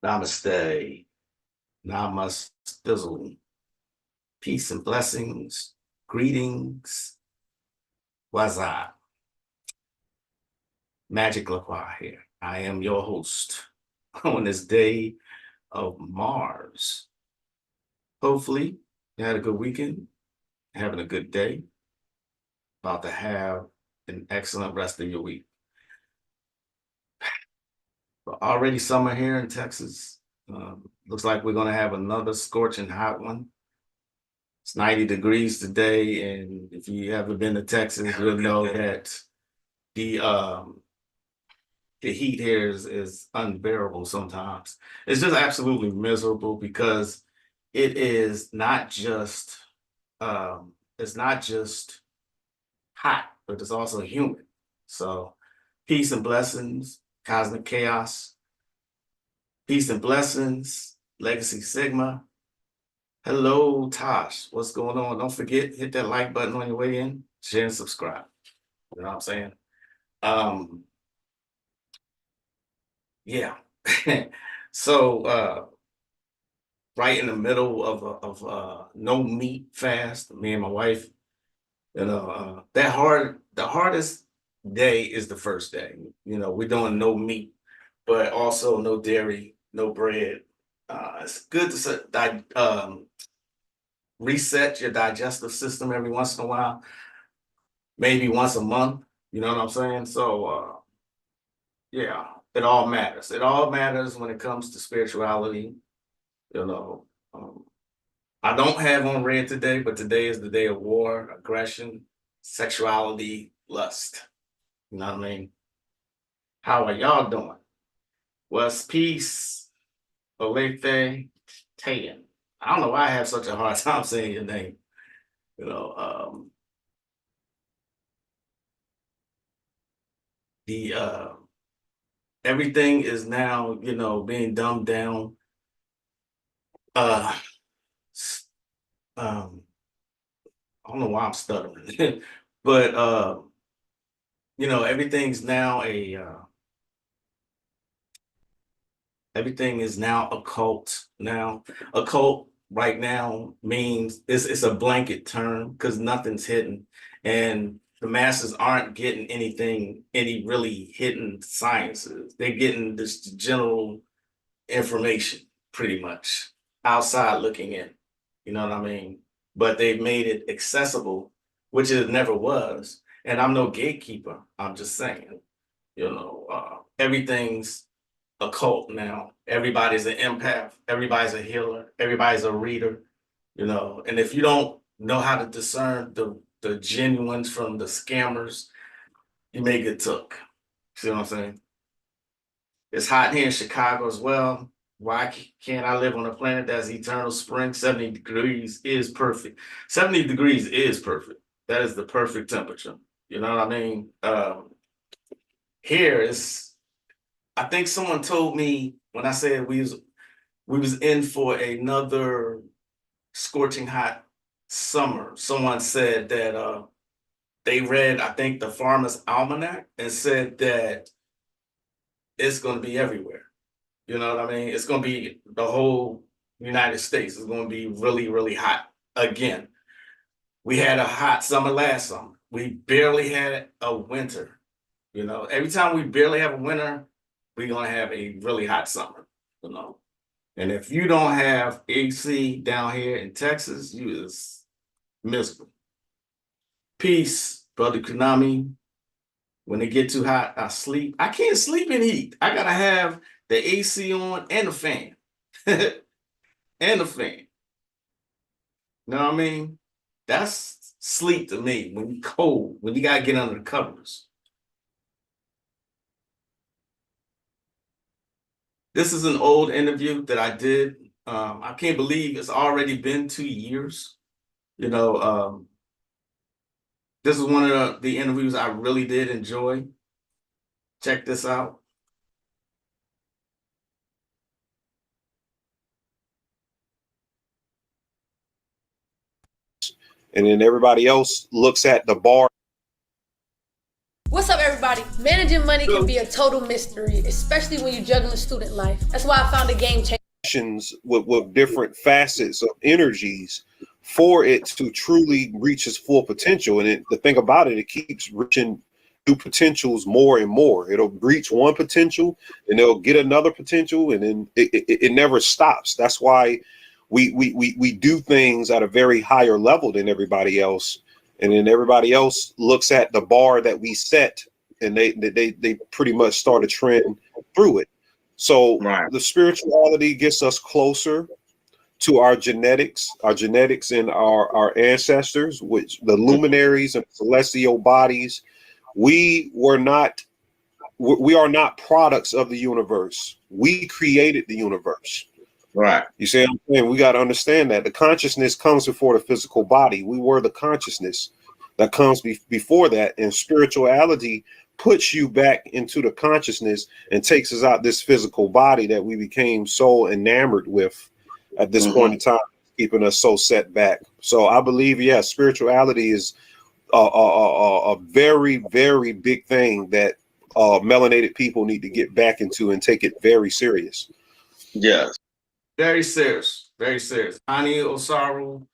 Namaste. Namastizzle. Peace and blessings. Greetings. What's up? Magick here. I am your host on this day of Mars. Hopefully, you had a good weekend, having a good day, about to have an excellent rest of your week. But already summer here in Texas. Looks like we're going to have another scorching hot one. It's 90 degrees today, and if you haven't been to Texas, you'll know that the um, the heat here is unbearable sometimes. It's just absolutely miserable because it is not just it's not just hot, but it's also humid. So peace and blessings, cosmic chaos, peace and blessings, legacy sigma. Hello, Tosh. What's going on? Don't forget, hit that like button on your way in, share and subscribe. You know what I'm saying? Um, yeah. So right in the middle of no meat fast, me and my wife, the hardest day is the first day. We're doing no meat, but also no dairy, no bread. It's good to reset your digestive system every once in a while, maybe once a month. You know what I'm saying? So yeah, it all matters. It all matters when it comes to spirituality. You know, um, I don't have on red today, but today is the day of war, aggression, sexuality, lust. You know what I mean? How are y'all doing? What's peace, Olethe, Tayan? I don't know why I have such a hard time saying your name. You know, the everything is now, being dumbed down. Uh, um, I don't know why I'm stuttering, but everything's now everything is now a cult. Now, a cult right now means it's a blanket term because nothing's hidden, and the masses aren't getting any really hidden sciences. They're getting this general information, pretty much outside looking in. You know what I mean? But they've made it accessible, which it never was. And I'm no gatekeeper. I'm just saying, everything's a cult now. Everybody's an empath. Everybody's a healer. Everybody's a reader. And if you don't know how to discern the genuines from the scammers, you may get took. See what I'm saying? It's hot here in Chicago as well. Why can't I live on a planet that's eternal spring? 70 degrees is perfect. 70 degrees is perfect. That is the perfect temperature. You know what I mean? Here is, I think someone told me when I said we was in for another scorching hot summer. Someone said that they read, I think, the Farmer's Almanac and said that it's going to be everywhere. You know what I mean? It's going to be the whole United States. It's going to be really, really hot again. We had a hot summer last summer. We barely had a winter. Every time we barely have a winter, we're going to have a really hot summer. You know, and if you don't have AC down here in Texas, you is miserable. Peace, brother Konami. When it get too hot, I sleep. I can't sleep in heat. I gotta have the AC on and the fan. And the fan. You know what I mean? That's sleep to me when you cold, when you gotta get under the covers. This is an old interview that I did. I can't believe it's already been 2 years. You know, this is one of the interviews I really did enjoy. Check this out. And then everybody else looks at the bar. What's up, everybody? everybody. Managing money can be a total mystery, especially when you're juggling student life. That's why I found a game changer. With different facets of energies for it to truly reach its full potential. And the thing about it, it keeps reaching new potentials more and more. It'll reach one potential and it'll get another potential, and then it never stops. That's why we do things at a very higher level than everybody else. And then everybody else looks at the bar that we set, and they pretty much start a trend through it. So Right. the spirituality gets us closer to our genetics and our ancestors, which the luminaries and celestial bodies. We were not, we are not products of the universe. We created the universe. Right. You see what I'm saying? We got to understand that the consciousness comes before the physical body. We were the consciousness that comes before that, and spirituality puts you back into the consciousness and takes us out this physical body that we became so enamored with at this point in time, keeping us so set back. So I believe, yes, spirituality is a very, very big thing that melanated people need to get back into and take it very serious. Yes. Very serious, very serious. Ani Osaru,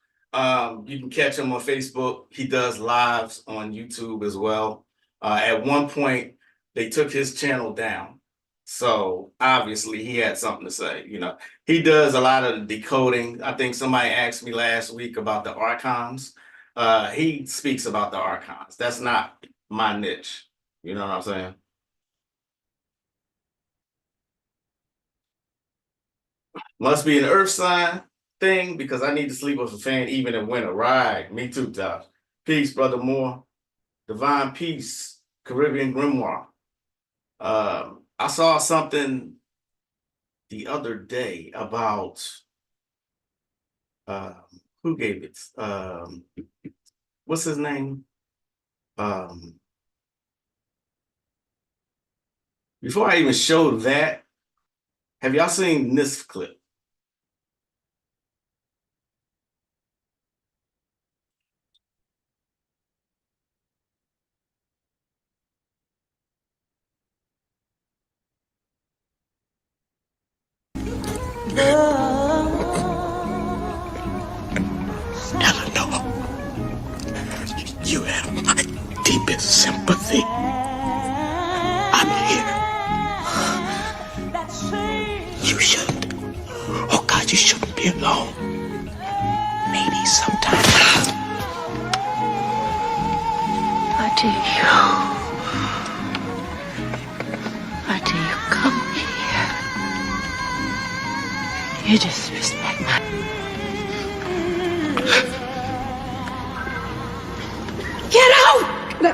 you can catch him on Facebook. He does lives on YouTube as well. At one point, they took his channel down. So obviously he had something to say. You know, he does a lot of the decoding. I think somebody asked me last week about the archons. He speaks about the archons. That's not my niche. You know what I'm saying? Must be an earth sign thing because I need to sleep with a fan even in winter. Right. Me too, Josh. Peace, brother Moore. Divine peace. Caribbean Grimoire. I saw something the other day about who gave it? What's his name? Before I even show that, have y'all seen this clip? Eleanor, you have my deepest sympathy. I'm here. You shouldn't. Oh God, you shouldn't be alone. Maybe sometime. Why do you come here? You disrespect my... Get out! No.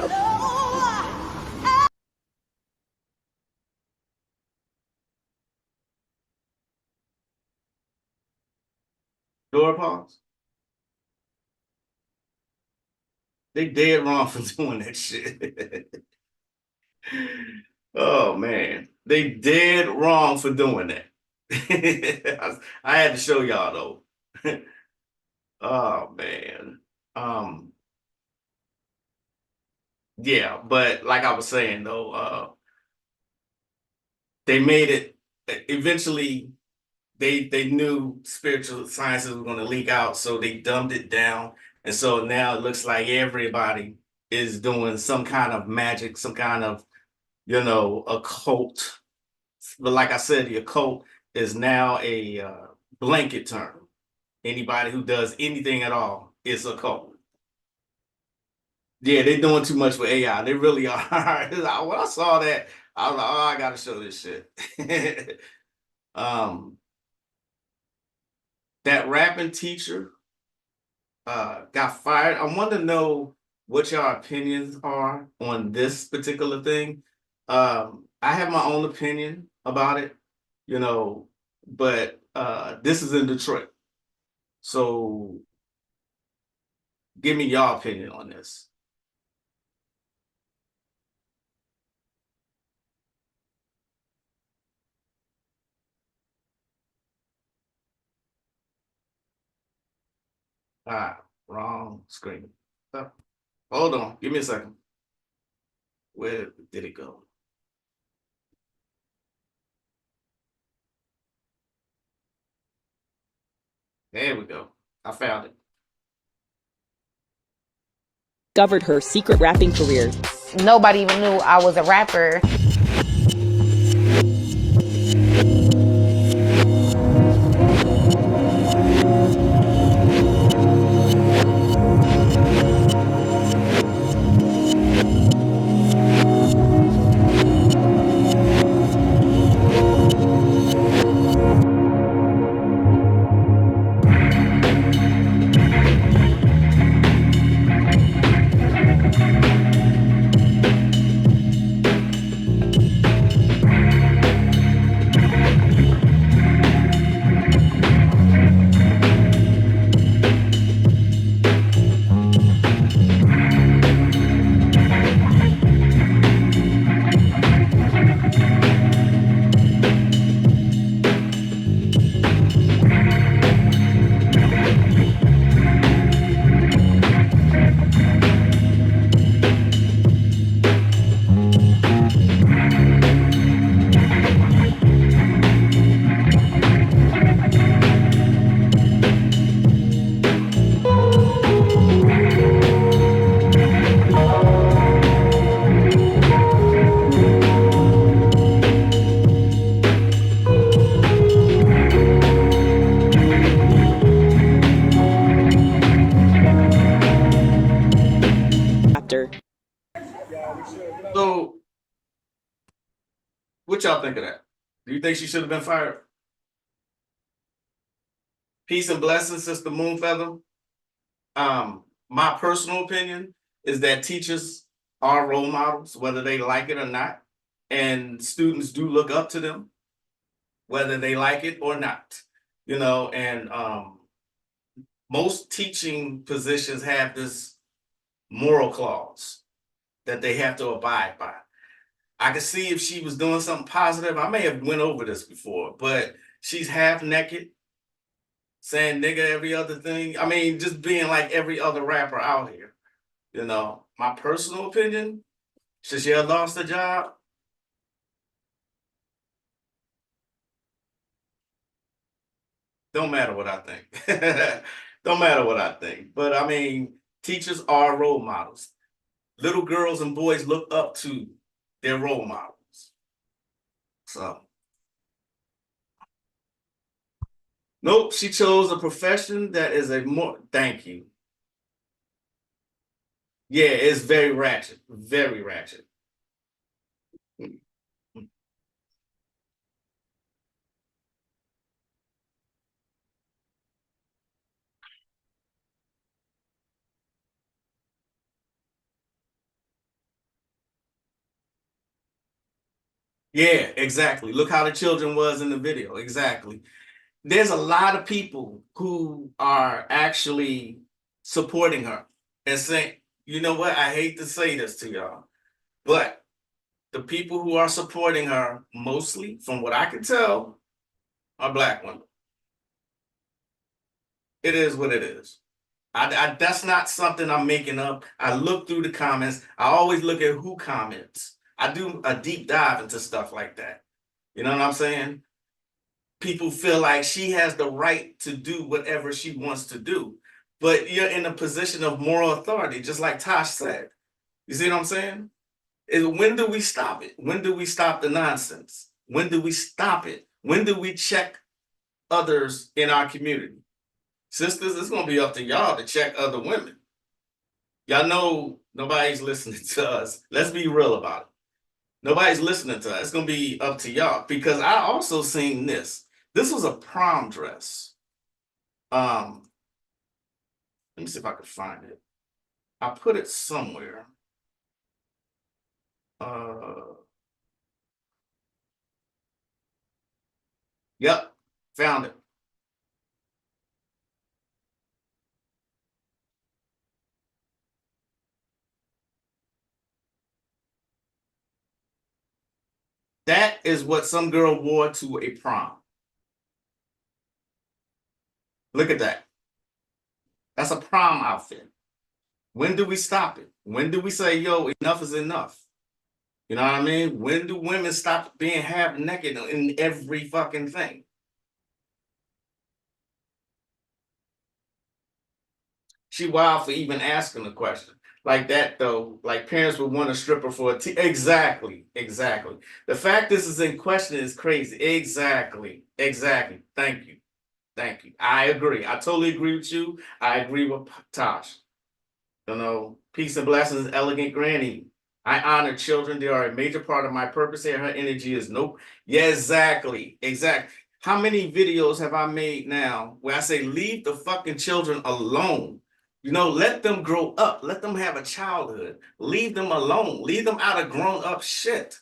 Door pause. They dead wrong for doing that shit. Oh man, they dead wrong for doing that. I had to show y'all though. Oh man. Yeah, but like I was saying though, they made it eventually. They knew spiritual sciences were going to leak out, so they dumbed it down, and so now it looks like everybody is doing some kind of magic, some kind of occult. But like I said, the occult is now a blanket term. Anybody who does anything at all is occult. Yeah, they're doing too much with AI. They really are. When I saw that, I was like, oh, I gotta show this shit. That rapping teacher got fired. I want to know what your opinions are on this particular thing. I have my own opinion about it, but this is in Detroit. So give me your opinion on this. Ah, wrong screen. Oh, hold on, give me a second. Where did it go? There we go. I found it. Discovered her secret rapping career. Nobody even knew I was a rapper. After. So, what y'all think of that? Do you think she should have been fired? Peace and blessings, Sister Moonfeather. My personal opinion is that teachers are role models, whether they like it or not, and students do look up to them, whether they like it or not. You know, and most teaching positions have this moral clause that they have to abide by. I could see if she was doing something positive. I may have went over this before, but she's half naked, saying nigga every other thing. I mean, just being like every other rapper out here. You know, my personal opinion, should she have lost her job? Don't matter what I think. Don't matter what I think. But I mean, teachers are role models. Little girls and boys look up to their role models. So, nope, she chose a profession that is a more, thank you. Yeah, it's very ratchet, very ratchet. Yeah, exactly. Look how the children was in the video. Exactly. There's a lot of people who are actually supporting her and saying, you know what? I hate to say this to y'all, but the people who are supporting her mostly, from what I can tell, are Black women. It is what it is. That's not something I'm making up. I look through the comments. I always look at who comments. I do a deep dive into stuff like that. You know what I'm saying? People feel like she has the right to do whatever she wants to do. But you're in a position of moral authority, just like Tosh said. You see what I'm saying? When do we stop it? When do we stop the nonsense? When do we stop it? When do we check others in our community? Sisters, it's going to be up to y'all to check other women. Y'all know nobody's listening to us. Let's be real about it. Nobody's listening to us. It's going to be up to y'all, because I also seen this. This was a prom dress. Let me see if I can find it. I put it somewhere. Yep, found it. That is what some girl wore to a prom. Look at that. That's a prom outfit. When do we stop it? When do we say, yo, enough is enough? You know what I mean? When do women stop being half naked in every fucking thing? She wild for even asking the question. Like that though, like parents would want a stripper for a exactly. The fact this is in question is crazy. Exactly. Thank you. I agree. I totally agree with you. I agree with Tosh. You know, peace and blessings, elegant granny. I honor children. They are a major part of my purpose here. Her energy is nope. Yeah, exactly. How many videos have I made now where I say, leave the fucking children alone? You know, let them grow up. Let them have a childhood. Leave them alone. Leave them out of grown up shit.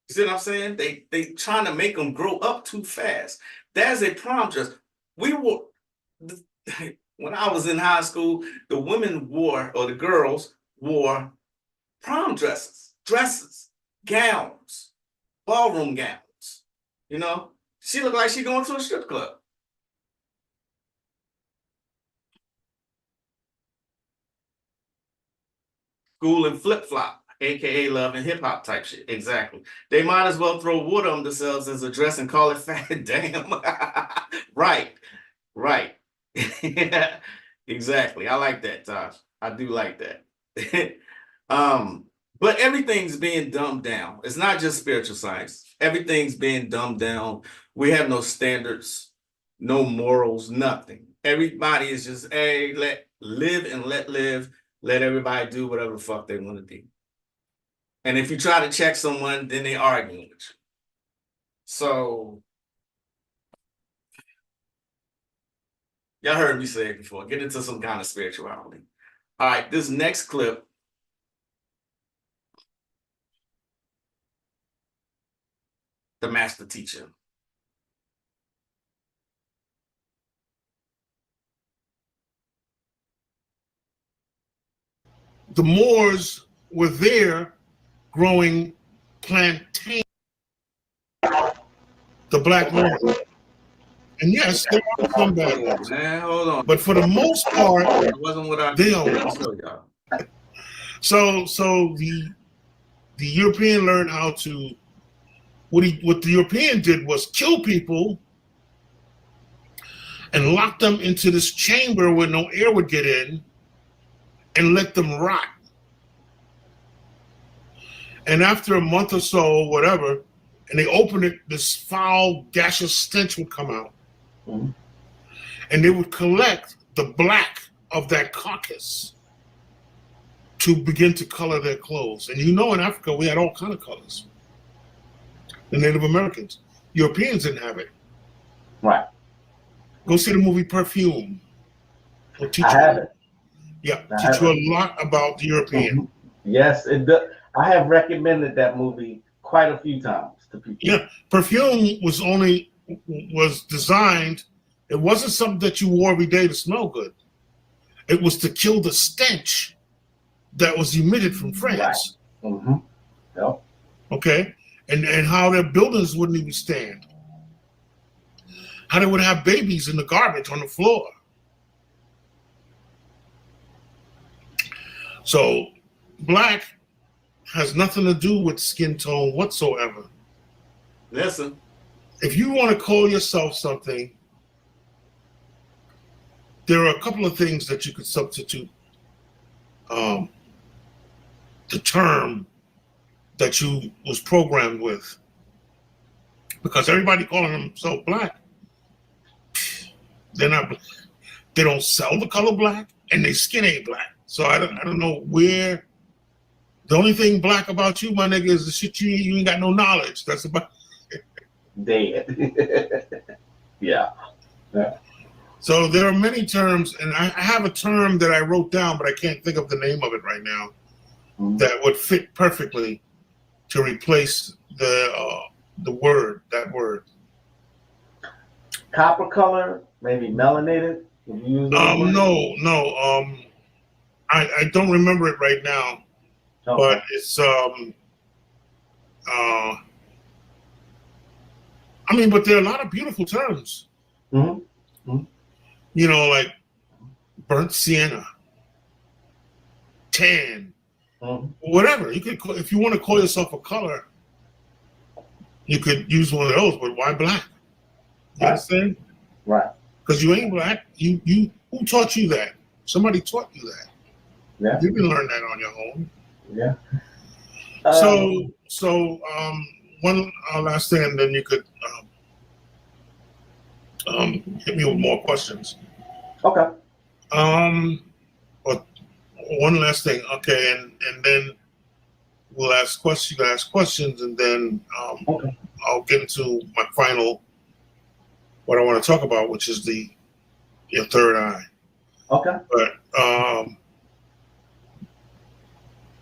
You see what I'm saying? They trying to make them grow up too fast. There's a problem. Just we were when I was in high school, the women wore, or the girls wore prom dresses, gowns, ballroom gowns. You know, she looked like she going to a strip club. School and flip flop, aka love and hip hop type shit. Exactly. They might as well throw water on themselves as a dress and call it fat. Damn. Right. Exactly. I like that, Tosh. I do like that. But everything's being dumbed down. It's not just spiritual science. Everything's being dumbed down. We have no standards, no morals, nothing. Everybody is just, hey, let live and let live. Let everybody do whatever the fuck they want to do. And if you try to check someone, then they arguing with you. So y'all heard me say it before. Get into some kind of spirituality. All right, this next clip. The master teacher. The Moors were there growing plantain, the black Moors. And yes, there are some bad ones. Man, hold on. But for the most part, that wasn't what I they don't. So the European learned how to. What the European did was kill people and lock them into this chamber where no air would get in, and let them rot. And after a month or so, whatever, and they opened it, this foul, gaseous stench would come out. Mm-hmm. And they would collect the black of that carcass to begin to color their clothes. And you know, in Africa, we had all kinds of colors. The Native Americans. Europeans didn't have it. Right. Go see the movie Perfume. It'll teach I you. have it. Yeah, teach you a lot about the European. Mm-hmm. Yes, it does. I have recommended that movie quite a few times to people. Yeah, Perfume was designed. It wasn't something that you wore every day to smell good. It was to kill the stench that was emitted from France. Right. Mm-hmm. Yep. Okay, and how their buildings wouldn't even stand. How they would have babies in the garbage on the floor. So, black has nothing to do with skin tone whatsoever. Listen. If you want to call yourself something, there are a couple of things that you could substitute the term that you was programmed with. Because everybody calling themselves black, they're not. They don't sell the color black, and their skin ain't black. So I don't know where. The only thing black about you, my nigga, is the shit you ain't got no knowledge. That's about. Dead. Yeah. So there are many terms, and I have a term that I wrote down, but I can't think of the name of it right now. Mm-hmm. That would fit perfectly to replace the word. That word. Copper color, maybe melanated. No. I don't remember it right now, okay. But it's I mean, but there are a lot of beautiful terms. Mm-hmm. Mm-hmm. You know, like burnt sienna, tan, whatever. You could, if you want to call yourself a color, you could use one of those. But why black? You understand? Right. Because you ain't black. You who taught you that? Somebody taught you that. Yeah. You didn't learn that on your own. Yeah. So one last thing, and then you could hit me with more questions. Okay. But one last thing, okay, and then we'll ask questions. You can ask questions, and then Okay. I'll get into my final what I want to talk about, which is your third eye. Okay. But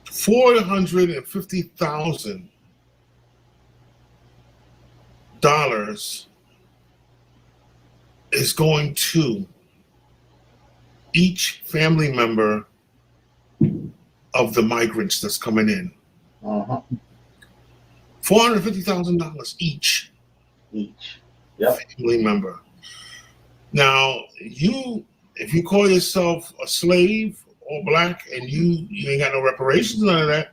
$450,000 is going to each family member of the migrants that's coming in. $450,000 each. Yep. Family member. Now, if you call yourself a slave or black and you ain't got no reparations, none of that,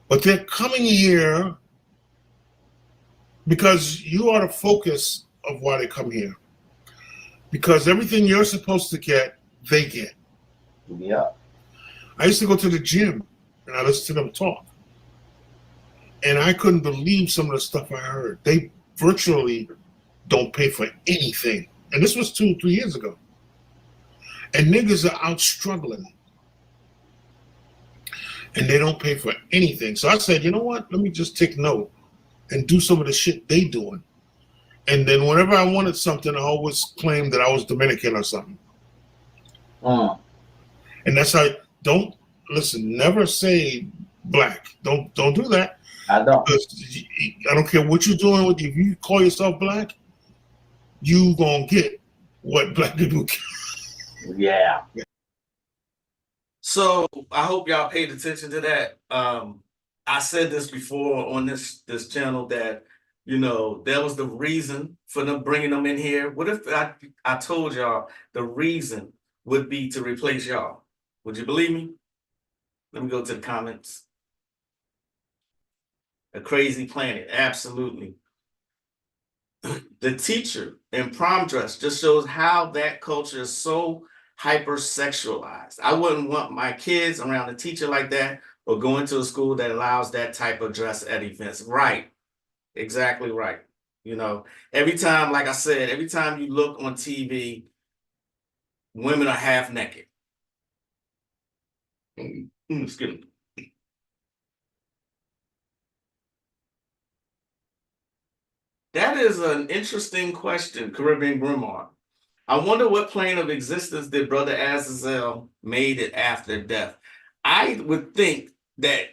but they're coming here because you are the focus of why they come here. Because everything you're supposed to get, they get. Yeah. I used to go to the gym and I listened to them talk. And I couldn't believe some of the stuff I heard. They virtually don't pay for anything. And this was 2 or 3 years ago. And niggas are out struggling. And they don't pay for anything. So I said, you know what? Let me just take note and do some of the shit they doing. And then whenever I wanted something, I always claimed that I was Dominican or something. And that's how, never say black. Don't do that. I don't. I don't care what you're doing with you. If you call yourself black, you gonna get what black people get. Yeah. So I hope y'all paid attention to that. I said this before on this channel that, there was the reason for them bringing them in here. What if I told y'all the reason would be to replace y'all? Would you believe me? Let me go to the comments. A crazy planet, absolutely. The teacher in prom dress just shows how that culture is so hypersexualized. I wouldn't want my kids around a teacher like that or going to a school that allows that type of dress at events. Right. Exactly right. Every time, like I said, every time you look on TV, women are half naked. Excuse me. That is an interesting question, Caribbean Grimoire. I wonder what plane of existence did Brother Azazel made it after death. I would think that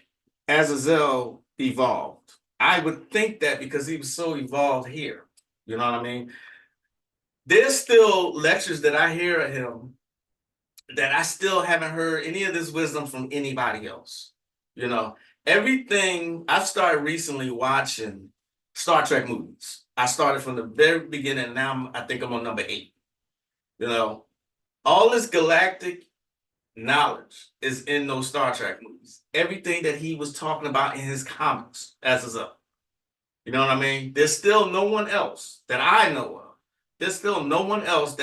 Azazel evolved. I would think that because he was so evolved here. You know what I mean? There's still lectures that I hear of him that I still haven't heard any of this wisdom from anybody else. Everything I've started recently watching Star Trek movies. I started from the very beginning. Now I think I'm on number 8. All this galactic knowledge is in those Star Trek movies. Everything that he was talking about in his comics as is up. You know what I mean? There's still no one else that I know of. There's still no one else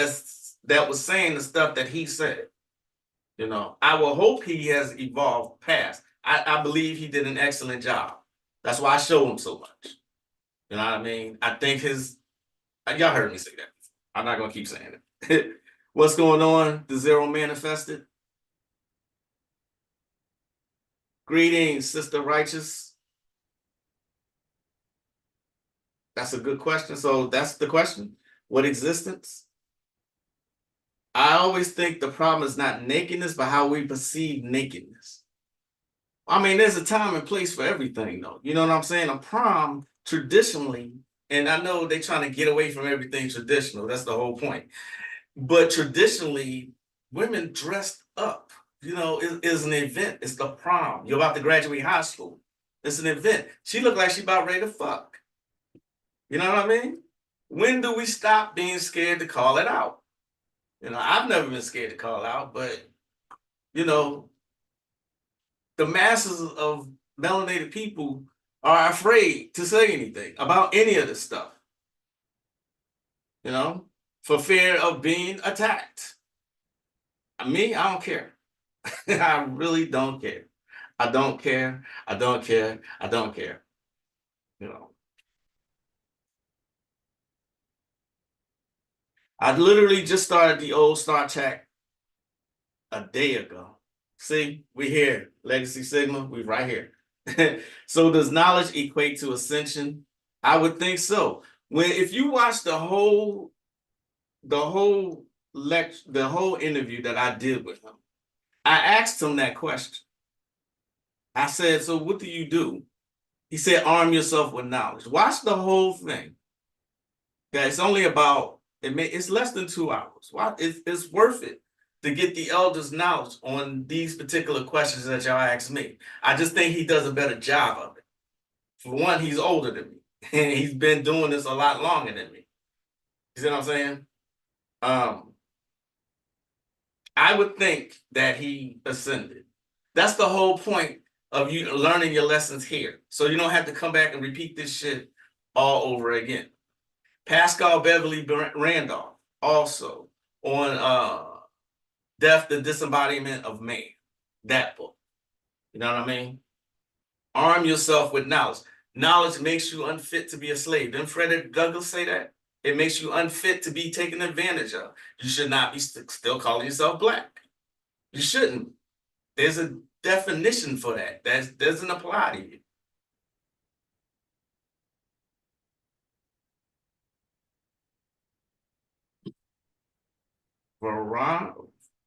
that was saying the stuff that he said. I will hope he has evolved past. I believe he did an excellent job. That's why I show him so much. You know what I mean? I think y'all heard me say that. I'm not going to keep saying it. What's going on? The Zero manifested. Greetings, Sister Righteous. That's a good question. So that's the question. What existence? I always think the problem is not nakedness, but how we perceive nakedness. I mean, there's a time and place for everything, though. You know what I'm saying? A prom, traditionally, and I know they're trying to get away from everything traditional. That's the whole point. But traditionally, women dressed up. It is an event. It's the prom. You're about to graduate high school. It's an event. She looked like she about ready to fuck. You know what I mean? When do we stop being scared to call it out? I've never been scared to call out, but, the the masses of melanated people are afraid to say anything about any of this stuff, you know, for fear of being attacked. Me, I don't care. I really don't care. I don't care. I don't care. I don't care. You know, I literally just started the old Star Trek a day ago. See, we here, Legacy Sigma, we right here. So does knowledge equate to ascension? I would think so. If you watch the whole interview that I did with him, I asked him that question. I said, so what do you do? He said, arm yourself with knowledge. Watch the whole thing. Yeah, it's only about, it's less than 2 hours. It's worth it to get the elders' knowledge on these particular questions that y'all asked me. I just think he does a better job of it. For one, he's older than me, and he's been doing this a lot longer than me. You see what I'm saying? I would think that he ascended. That's the whole point of you learning your lessons here. So you don't have to come back and repeat this shit all over again. Pascal Beverly Randolph, also on Death, the Disembodiment of Man, that book. You know what I mean? Arm yourself with knowledge. Knowledge makes you unfit to be a slave. Didn't Frederick Douglass say that? It makes you unfit to be taken advantage of. You should not be still calling yourself black. You shouldn't. There's a definition for that. That doesn't apply to you.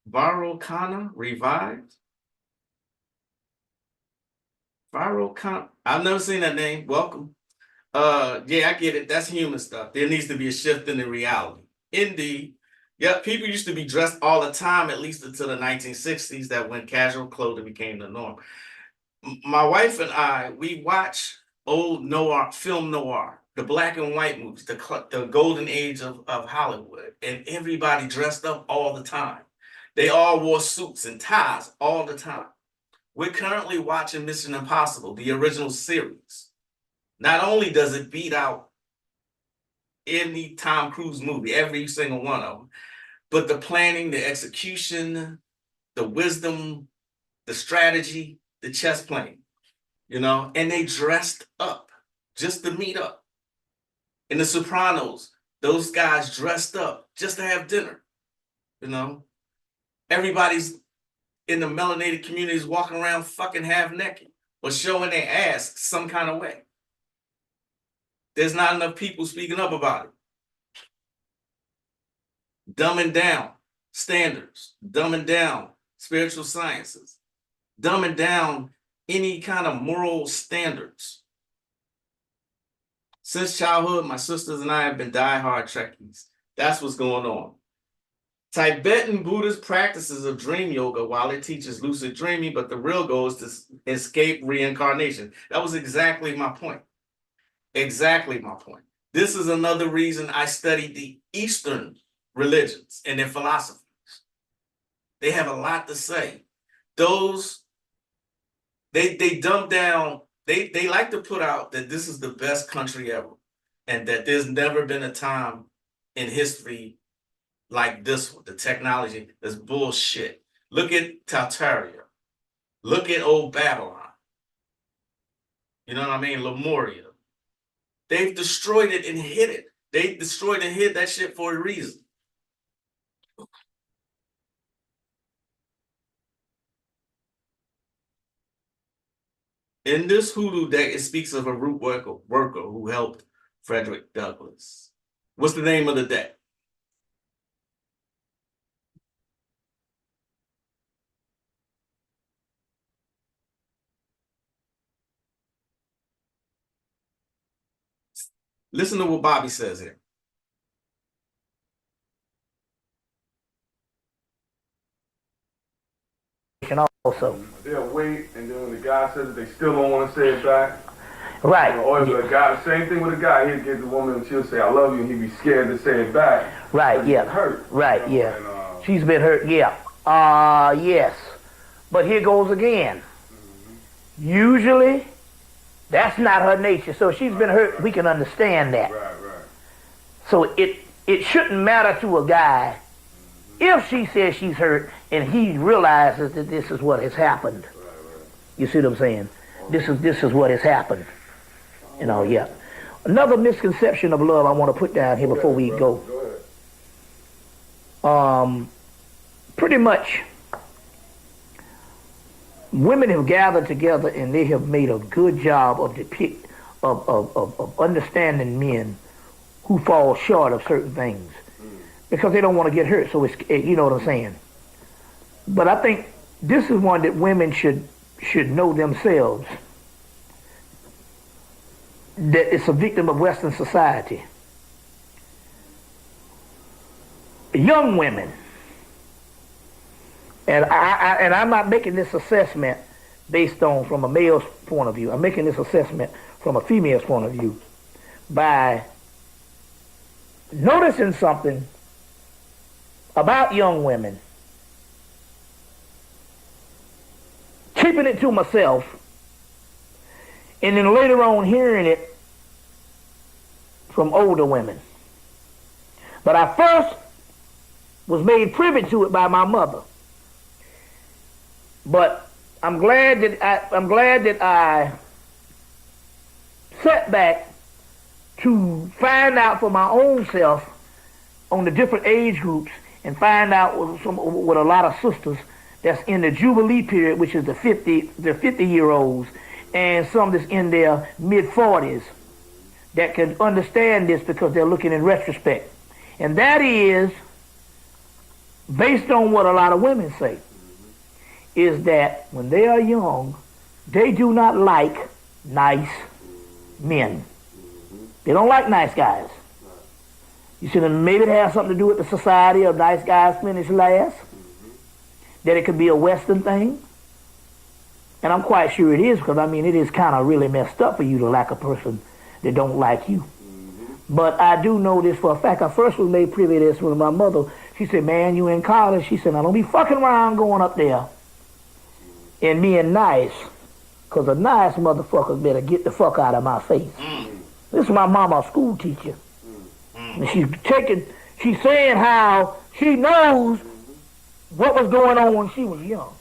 Varokana revived. Varokana. I've never seen that name. Welcome. Yeah, I get it. That's human stuff. There needs to be a shift in the reality. Indeed. Yeah, people used to be dressed all the time, at least until the 1960s, that when casual clothing became the norm. My wife and I, we watch old noir, film noir, the black and white movies, the golden age of Hollywood, and everybody dressed up all the time. They all wore suits and ties all the time. We're currently watching Mission Impossible, the original series. Not only does it beat out any Tom Cruise movie, every single one of them, but the planning, the execution, the wisdom, the strategy, the chess playing, you know, and they dressed up just to meet up. In The Sopranos, those guys dressed up just to have dinner, you know. Everybody's in the melanated communities walking around fucking half naked or showing their ass some kind of way. There's not enough people speaking up about it. Dumbing down standards, dumbing down spiritual sciences, dumbing down any kind of moral standards. Since childhood, my sisters and I have been diehard Trekkies. That's what's going on. Tibetan Buddhist practices of dream yoga while it teaches lucid dreaming, but the real goal is to escape reincarnation. That was exactly my point. Exactly my point. This is another reason I studied the Eastern religions and their philosophies. They have a lot to say. Those, they dumb down, they like to put out that this is the best country ever and that there's never been a time in history like this one. The technology is bullshit. Look at Tartaria. Look at old Babylon. You know what I mean? Lemuria. They've destroyed it and hid it. They destroyed and hid that shit for a reason. In this hoodoo deck, it speaks of a root worker who helped Frederick Douglass. What's the name of the deck? Listen to what Bobby says here. Also, they'll wait, and then when the guy says it, they still don't want to say it back. Right. Or if a guy, same thing with a guy, he'll get the woman and she'll say, I love you, and he'll be scared to say it back. Right, yeah. Hurt. Right, You know, yeah. and, She's been hurt, yeah. Yes. But here goes again. Usually, that's not her nature. So if she's been hurt, we can understand that. So it shouldn't matter to a guy if she says she's hurt and he realizes that this is what has happened. You see what I'm saying? This is what has happened. You know, yeah. Another misconception of love I want to put down here before we go. Pretty much, women have gathered together and they have made a good job of understanding men who fall short of certain things because they don't want to get hurt. So it's, you know what I'm saying. But I think this is one that women should know themselves, that it's a victim of Western society. Young women, and I'm not making this assessment based on from a male's point of view. I'm making this assessment from a female's point of view by noticing something about young women, keeping it to myself, and then later on hearing it from older women. But I first was made privy to it by my mother. But I'm glad that I sat back to find out for my own self on the different age groups and find out with a lot of sisters that's in the Jubilee period, which is the 50-year-olds, and some that's in their mid-40s that can understand this because they're looking in retrospect. And that is based on what a lot of women say, is that when they are young, they do not like nice men. They don't like nice guys. You see, maybe it has something to do with the society of nice guys finish last, that it could be a Western thing. And I'm quite sure it is, because I mean, it is kind of really messed up for you to like a person that don't like you. But I do know this for a fact. I first was made privy to this with my mother. She said, man, you in college. She said, now don't be fucking around going up there and being nice, because a nice motherfucker better get the fuck out of my face. This is my mama, a school teacher. And she's saying how she knows what was going on when she was young.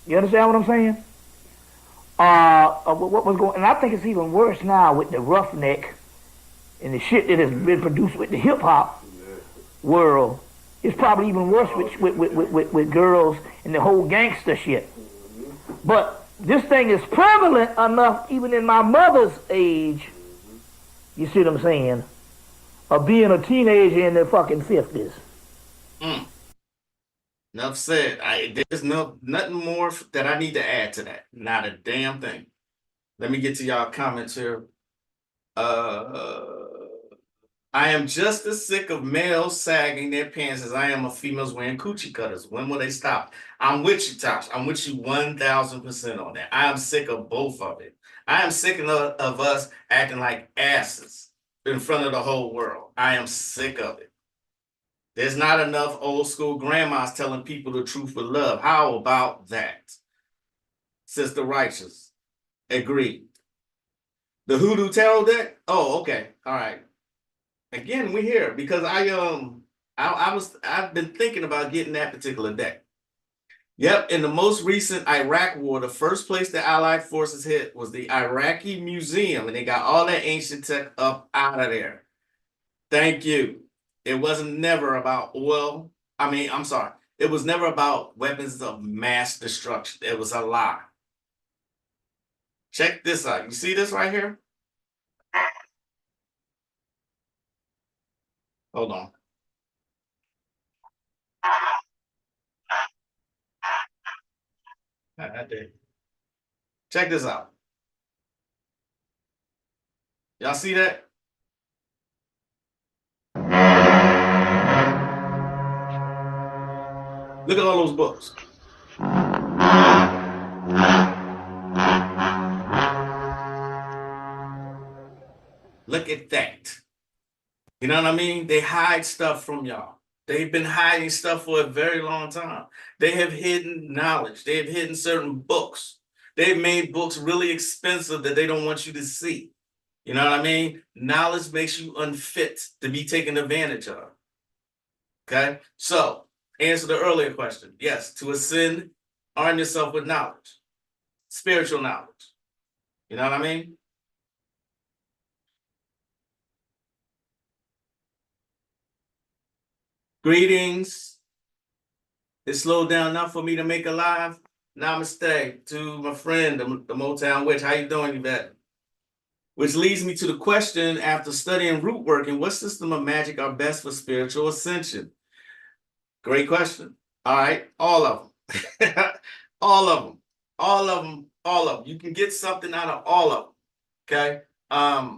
You understand what I'm saying? What was going, and I think it's even worse now with the roughneck and the shit that has been produced with the hip hop world. It's probably even worse with girls and the whole gangster shit. But this thing is prevalent enough, even in my mother's age, you see what I'm saying, of being a teenager in their fucking 50s. Enough said. There's nothing more that I need to add to that. Not a damn thing. Let me get to y'all comments here. I am just as sick of males sagging their pants as I am of females wearing coochie cutters. When will they stop? I'm with you, Tosh. I'm with you 1,000% on that. I am sick of both of it. I am sick of us acting like asses in front of the whole world. I am sick of it. There's not enough old school grandmas telling people the truth with love. How about that? Sister Righteous. Agreed. The Hoodoo Tarot deck? Oh, okay. All right. Again, we're here because I've been thinking about getting that particular deck. Yep, in the most recent Iraq war, the first place the Allied forces hit was the Iraqi Museum, and they got all that ancient tech up out of there. Thank you. It wasn't never about oil. I'm sorry. It was never about weapons of mass destruction. It was a lie. Check this out. You see this right here? Hold on. I did. Check this out. Y'all see that? Look at all those books. Look at that. You know what I mean? They hide stuff from y'all. They've been hiding stuff for a very long time. They have hidden knowledge. They have hidden certain books. They've made books really expensive that they don't want you to see. You know what I mean? Knowledge makes you unfit to be taken advantage of. Okay? So, answer the earlier question. Yes, to ascend, arm yourself with knowledge, spiritual knowledge. You know what I mean? Greetings. It slowed down enough for me to make a live. Namaste to my friend, the Motown Witch. How you doing, Yvette? Which leads me to the question, after studying root working, what system of magic are best for spiritual ascension? Great question. All right, all of them. All of them. All of them. All of them. You can get something out of all of them. Okay? I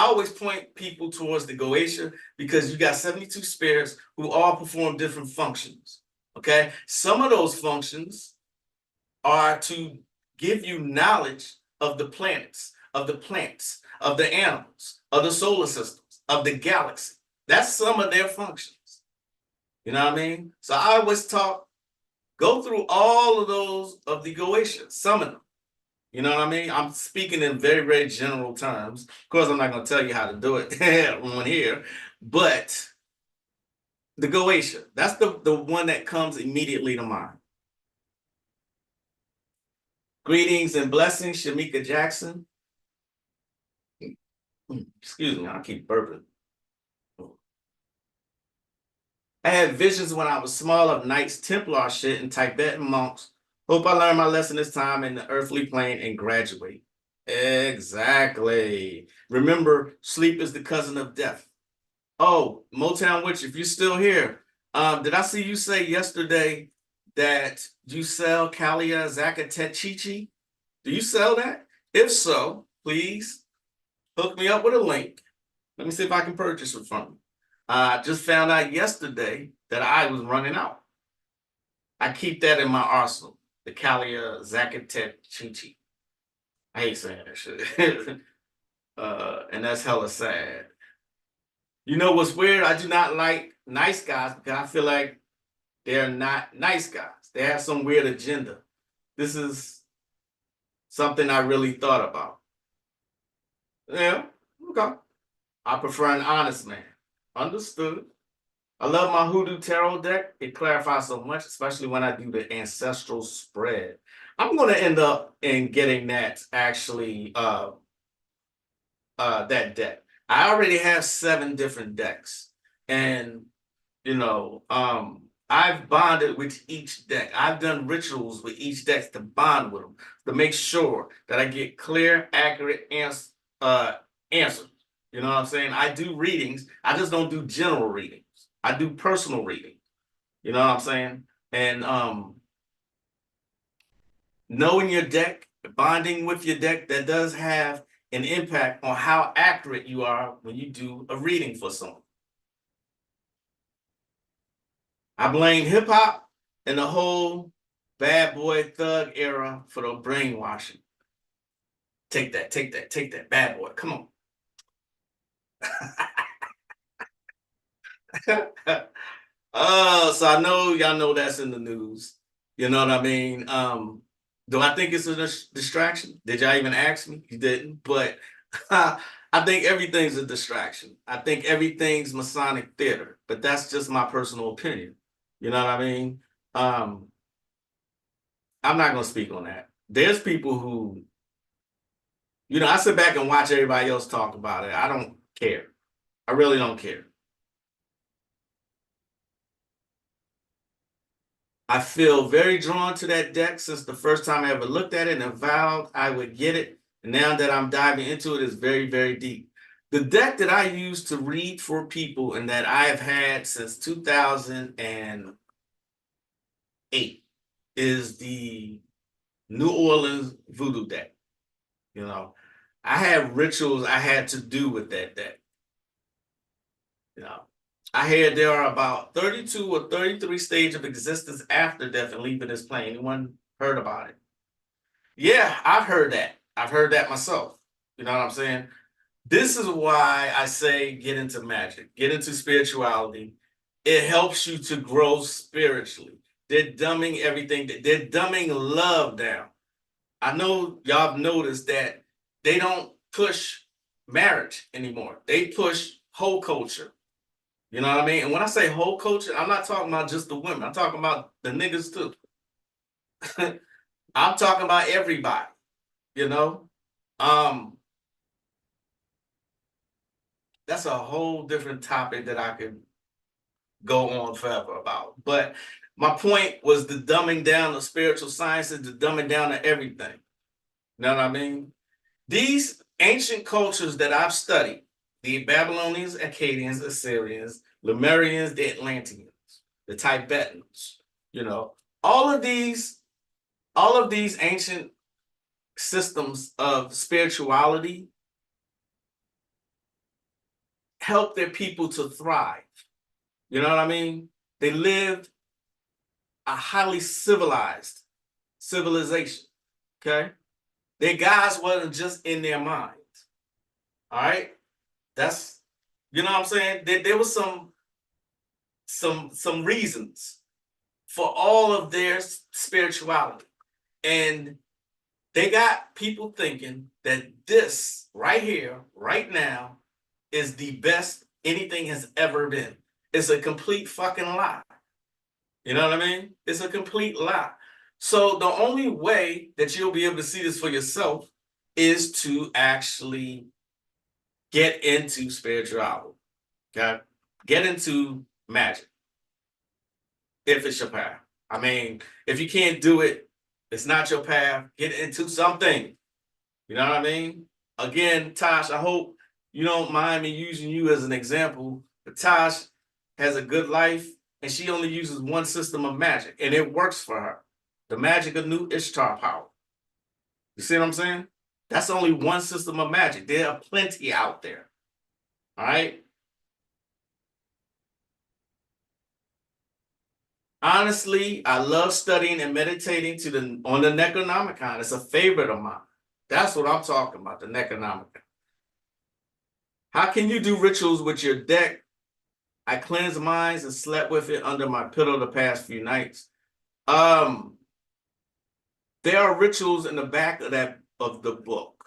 always point people towards the Goetia because you got 72 spirits who all perform different functions. Okay? Some of those functions are to give you knowledge of the planets, of the plants, of the animals, of the solar systems, of the galaxy. That's some of their functions. You know what I mean? So I always talk, go through all of those of the Goetia, some of them. You know what I mean? I'm speaking in very, very general terms. Of course, I'm not going to tell you how to do it on here, but the Goetia, that's the one that comes immediately to mind. Greetings and blessings, Shamika Jackson. Excuse me, I keep burping. I had visions when I was small of Knights Templar shit and Tibetan monks. Hope I learned my lesson this time in the earthly plane and graduate. Exactly. Remember, sleep is the cousin of death. Oh, Motown Witch, if you're still here, did I see you say yesterday that you sell Kalia Zakatechichi? Do you sell that? If so, please hook me up with a link. Let me see if I can purchase it from you. I just found out yesterday that I was running out. I keep that in my arsenal, the Kalia Zakatechichi. I hate saying that shit. And that's hella sad. You know what's weird? I do not like nice guys because I feel like they're not nice guys. They have some weird agenda. This is something I really thought about. Yeah, okay. I prefer an honest man. Understood. I love my Hoodoo Tarot deck. It clarifies so much, especially when I do the ancestral spread. I'm going to end up in getting that actually, that deck. I already have 7 different decks, and you know, I've bonded with each deck. I've done rituals with each deck to bond with them to make sure that I get clear, accurate answers. You know what I'm saying? I do readings. I just don't do general readings. I do personal readings. You know what I'm saying? And knowing your deck, bonding with your deck, that does have an impact on how accurate you are when you do a reading for someone. I blame hip hop and the whole bad boy thug era for the brainwashing. Take that, take that, take that, bad boy. Come on. So I know y'all know that's in the news. You know what I mean? Do I think it's a distraction? Did y'all even ask me? You didn't, but I think everything's a distraction. I think everything's Masonic theater, but that's just my personal opinion. You know what I mean? I'm not going to speak on that. There's people who, you know, I sit back and watch everybody else talk about it. I don't care. I really don't care. I feel very drawn to that deck since the first time I ever looked at it and vowed I would get it. And now that I'm diving into it, it's very, very deep. The deck that I use to read for people and that I have had since 2008 is the New Orleans Voodoo deck. You know, I have rituals I had to do with that deck. You know, I hear there are about 32 or 33 stages of existence after death and leaving this plane. Anyone heard about it? Yeah, I've heard that. I've heard that myself. You know what I'm saying? This is why I say get into magic, get into spirituality. It helps you to grow spiritually. They're dumbing everything. They're dumbing love down. I know y'all have noticed that they don't push marriage anymore. They push whole culture. You know what I mean? And when I say whole culture, I'm not talking about just the women. I'm talking about the niggas too. I'm talking about everybody, you know? That's a whole different topic that I could go on forever about. But my point was the dumbing down of spiritual sciences, the dumbing down of everything. You know what I mean? These ancient cultures that I've studied, the Babylonians, Akkadians, Assyrians, Lemurians, the Atlanteans, the Tibetans, you know, all of these ancient systems of spirituality help their people to thrive. You know what I mean? They lived a highly civilized civilization. Okay. Their guys wasn't just in their minds. All right. That's, you know what I'm saying? There was some reasons for all of their spirituality. And they got people thinking that this right here, right now, is the best anything has ever been. It's a complete fucking lie. You know what I mean? It's a complete lie. So the only way that you'll be able to see this for yourself is to actually get into spirituality. Okay? Get into magic. If it's your path. I mean, if you can't do it, it's not your path. Get into something. You know what I mean? Again, Tosh, I hope you don't mind me using you as an example, but Tosh has a good life and she only uses one system of magic and it works for her. The magic of New Ishtar power. You see what I'm saying? That's only one system of magic. There are plenty out there. All right? Honestly, I love studying and meditating on the Necronomicon. It's a favorite of mine. That's what I'm talking about, the Necronomicon. How can you do rituals with your deck? I cleansed mine and slept with it under my pillow the past few nights. There are rituals in the back of the book.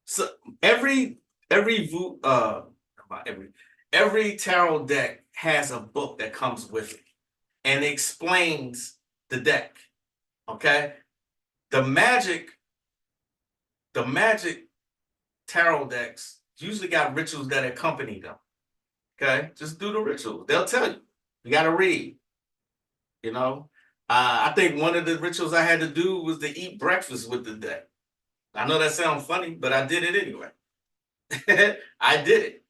So every tarot deck has a book that comes with it and explains the deck. Okay, the magic tarot decks usually got rituals that accompany them. Okay, just do the rituals. They'll tell you. You got to read. You know, I think one of the rituals I had to do was to eat breakfast with the deck. I know that sounds funny, but I did it anyway. I did it.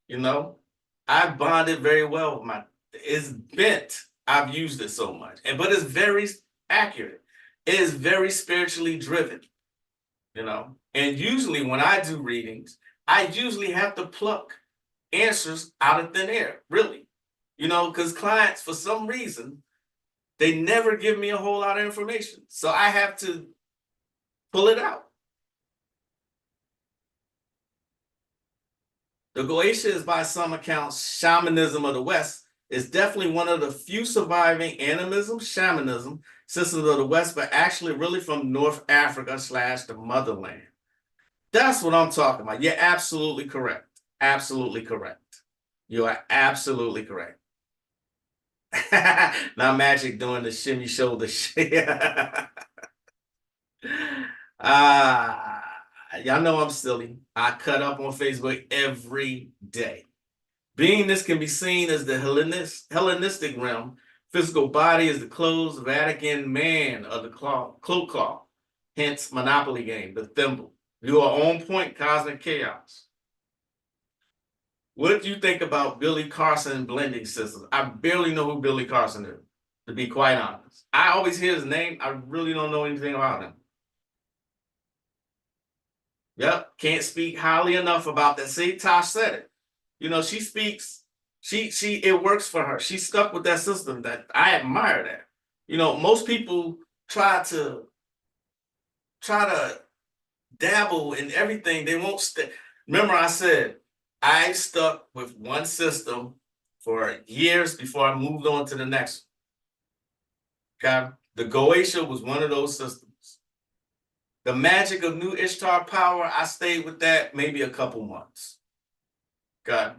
You know, I bonded very well with it's bent. I've used it so much, but it's very accurate. It is very spiritually driven, you know. And usually when I do readings, I usually have to pluck answers out of thin air, really, you know, because clients, for some reason, they never give me a whole lot of information. So I have to pull it out. The Goetia is, by some accounts, shamanism of the West. Is definitely one of the few surviving animism, shamanism systems of the West, but actually really from North Africa / the motherland. That's what I'm talking about. You're absolutely correct. Absolutely correct. You are absolutely correct. Now Magic doing the shimmy shoulder shit. Y'all know I'm silly. I cut up on Facebook every day. Beingness can be seen as the Hellenistic realm. Physical body is the closed Vatican man of the cloak cloth. Hence, Monopoly game, the thimble. You are on point, cosmic chaos. What do you think about Billy Carson blending systems? I barely know who Billy Carson is, to be quite honest. I always hear his name. I really don't know anything about him. Yep, can't speak highly enough about that. See, Tosh said it. You know, she speaks, it works for her. She's stuck with that system. That I admire that. You know, most people try to dabble in everything. They won't stay. Remember I said, I stuck with one system for years before I moved on to the next one. Okay? The Goetia was one of those systems. The Magick of New Ishtar Power, I stayed with that maybe a couple months. Okay.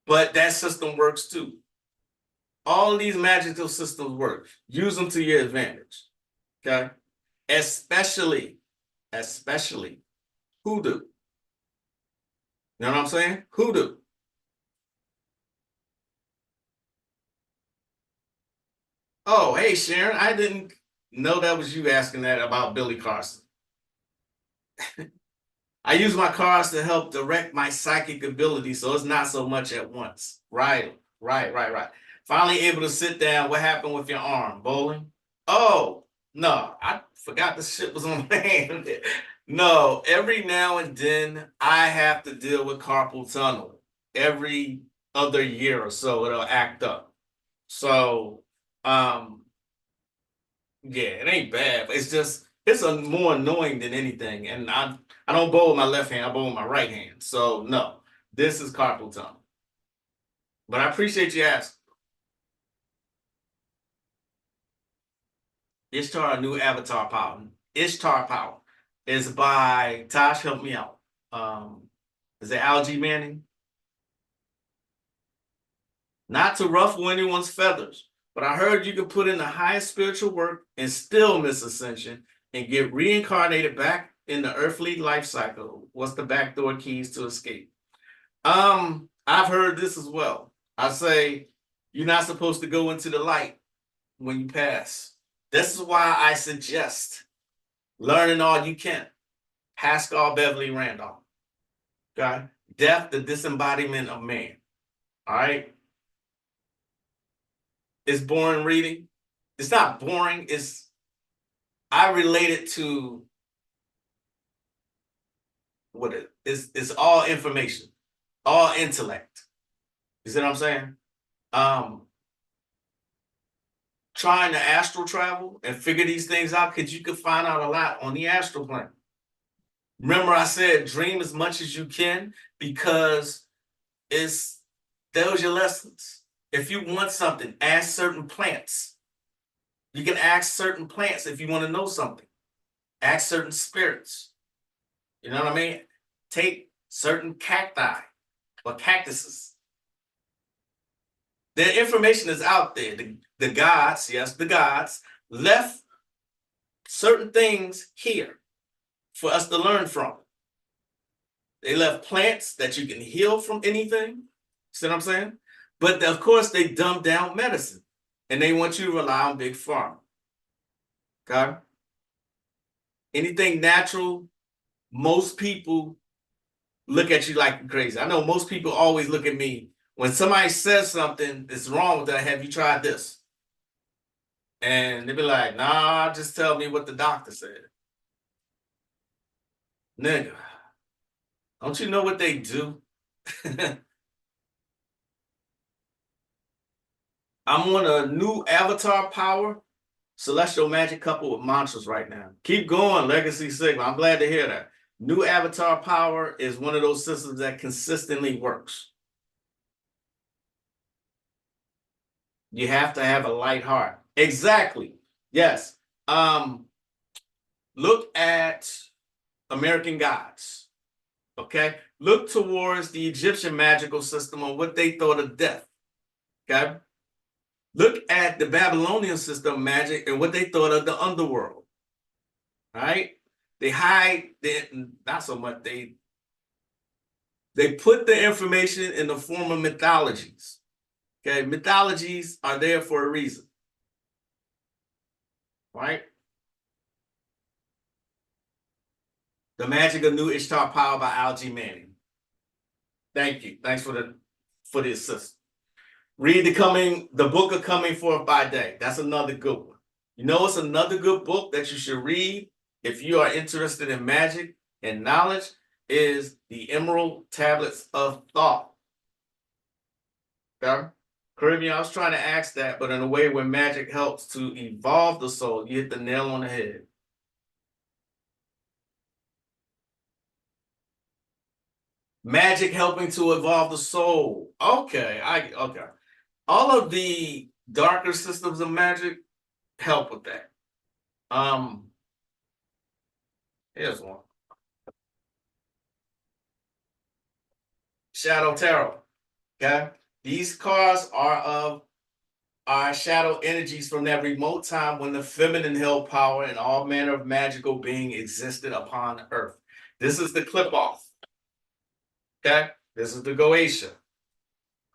But that system works too. All of these magical systems work. Use them to your advantage. Okay. Especially hoodoo. You know what I'm saying? Hoodoo. Oh, hey, Sharon, I didn't know that was you asking that about Billy Carson. I use my cards to help direct my psychic ability, so it's not so much at once. Right. Finally able to sit down. What happened with your arm? Bowling? Oh, no, I forgot the shit was on my hand. No, every now and then I have to deal with carpal tunnel. Every other year or so, it'll act up. So, yeah, it ain't bad. But it's a more annoying than anything. And I don't bowl with my left hand, I bowl with my right hand. So no, this is carpal tunnel. But I appreciate you asking. Ishtar, a new avatar power. Ishtar power is by Tosh. Help me out. Is it Algie Manning? Not to ruffle anyone's feathers, but I heard you could put in the highest spiritual work and still miss ascension and get reincarnated back in the earthly life cycle. What's the backdoor keys to escape? I've heard this as well. I say you're not supposed to go into the light when you pass. This is why I suggest learning all you can. Pascal Beverly Randolph. Okay? Death, the disembodiment of man. All right? It's boring reading. It's not boring. I relate it to what it is. It's all information, all intellect. You see what I'm saying? Trying to astral travel and figure these things out, because you could find out a lot on the astral plane. Remember, I said dream as much as you can, because those your lessons. If you want something, ask certain plants. You can ask certain plants if you want to know something. Ask certain spirits. You know what I mean? Take certain cacti or cactuses. The information is out there. The gods, yes, the gods left certain things here for us to learn from. They left plants that you can heal from anything. See what I'm saying? But of course, they dumbed down medicine and they want you to rely on big pharma. Okay? Anything natural, most people look at you like you're crazy. I know most people always look at me when somebody says something that's wrong with that. Have you tried this? And they be like, nah, just tell me what the doctor said. Nigga, don't you know what they do? I'm on a new avatar power, celestial magic coupled with mantras right now. Keep going, Legacy Sigma. I'm glad to hear that. New avatar power is one of those systems that consistently works. You have to have a light heart. Exactly. Yes. Look at American Gods. Okay. Look towards the Egyptian magical system on what they thought of death. Okay. Look at the Babylonian system of magic and what they thought of the underworld. All right. They hide, not so much, they put the information in the form of mythologies. Okay, mythologies are there for a reason. Right? The Magic of New Ishtar Power by Algie Manning. Thank you. Thanks for the assist. Read the book of Coming Forth by Day. That's another good one. You know, it's another good book that you should read if you are interested in magic and knowledge, is the Emerald Tablets of Thought. Okay? Caribbean, I was trying to ask that, but in a way where magic helps to evolve the soul. You hit the nail on the head. Magic helping to evolve the soul. Okay, okay. All of the darker systems of magic help with that. Here's one. Shadow Tarot. Okay. These cards are shadow energies from that remote time when the feminine held power and all manner of magical being existed upon earth. This is the clip off. Okay. This is the Goetia.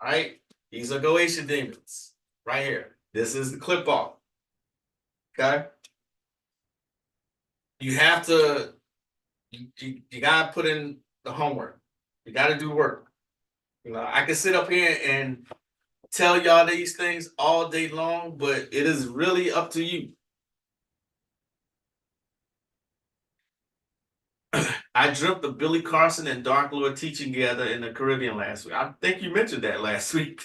All right. These are Goetia demons right here. This is the clip off. Okay. You have to, you gotta put in the homework. You gotta do work. You know, I can sit up here and tell y'all these things all day long, but it is really up to you. I dreamt of Billy Carson and Dark Lord teaching together in the Caribbean last week. I think you mentioned that last week.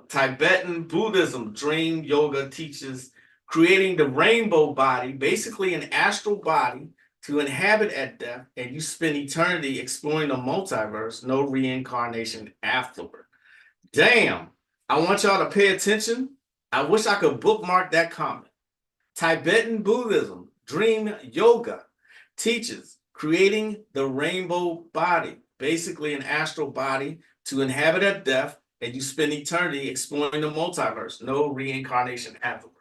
Tibetan Buddhism dream yoga teaches creating the rainbow body, basically an astral body to inhabit at death, and you spend eternity exploring the multiverse, no reincarnation afterward. Damn, I want y'all to pay attention. I wish I could bookmark that comment. Tibetan Buddhism dream yoga teaches creating the rainbow body, basically an astral body to inhabit at death, and you spend eternity exploring the multiverse, no reincarnation afterward.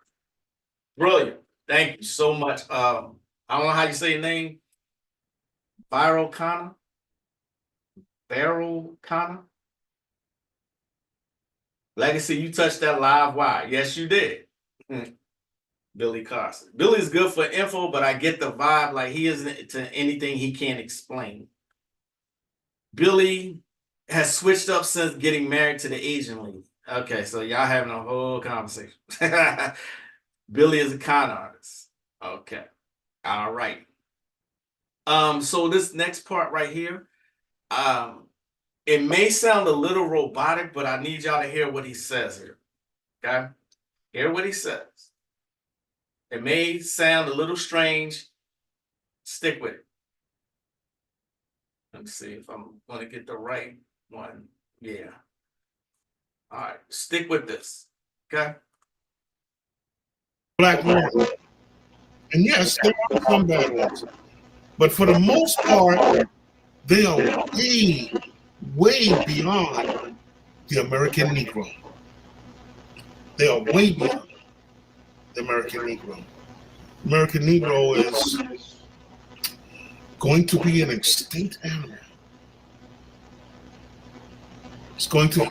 Brilliant. Thank you so much. I don't know how you say your name. Viral Kana? Barrel Kana? Legacy, you touched that live wire. Yes, you did. Billy Carson. Billy's good for info, but I get the vibe like he isn't to anything he can't explain. Billy has switched up since getting married to the Asian lady. Okay, so y'all having a whole conversation. Billy is a con artist. Okay. All right. So this next part right here, it may sound a little robotic, but I need y'all to hear what he says here. Okay? Hear what he says. It may sound a little strange. Stick with it. Let me see if I'm going to get the right one. Yeah. All right. Stick with this. Okay? Black women. And yes, there are some bad ones. But for the most part, they are way, way beyond the American Negro. They are way beyond the American Negro. American Negro is going to be an extinct animal.